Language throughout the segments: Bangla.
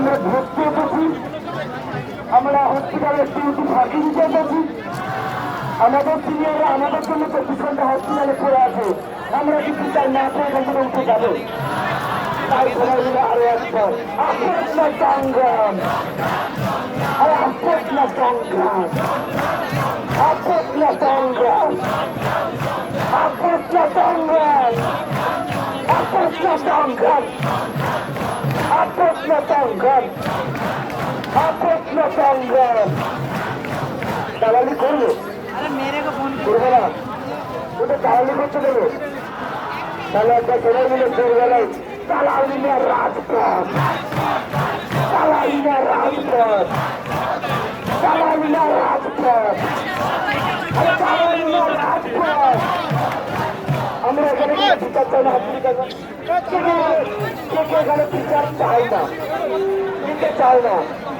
আমরা ভর্তি এসেছি, আমরা হসপিটালে ডিউটি ফাঁকি দিতে এসেছি। আমাদের সিনিয়ররা আমাদের জন্য 24 ঘন্টা হসপিটালে পড়ে আছে, আমরা কি বিচার না পেয়ে এখান থেকে উঠে যাবো? তাই সবাই মিলে আরো একবার আপোষ না সংগ্রাম, আরে আপোষ না সংগ্রাম, আপোষ না সংগ্রাম, আপোষ না সংগ্রাম, আপোষ না সংগ্রাম, আপোষ না সংগ্রাম, আপোষ না সংগ্রাম। দালালি করবো করবো না, ওটা দালালি করতে দেবো? তাহলে একটা সবাই মিলে ভোরবেলায় দালালিনা রাজপথ, দালালিনা রাজপথ, দালালিনা রাজপথ, আরে দালালিনা রাজপথ। আমরা এখানে বিচার চাই না, এখানে বিচার চাই না, দিতে চাই না।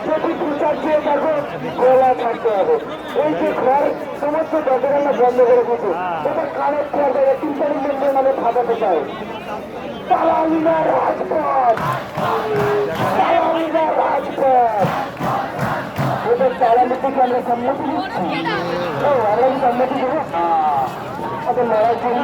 যদি বিচার চেয়ে থাকো গলা থাকতে হবে। এই যে ঘর সমস্ত দরজাগুলো বন্ধ করে দিচ্ছে, এটা কানের পর্দা ইন্টারনেটের নামে ফাটাতে চায়। দালালিনা রাজপথ, দালালিনা রাজপথ। ওদের দালালি থেকে আমরা সম্মতি দিচ্ছি, আমরা কি সম্মতি দেবো? ওদের লড়ার জন্য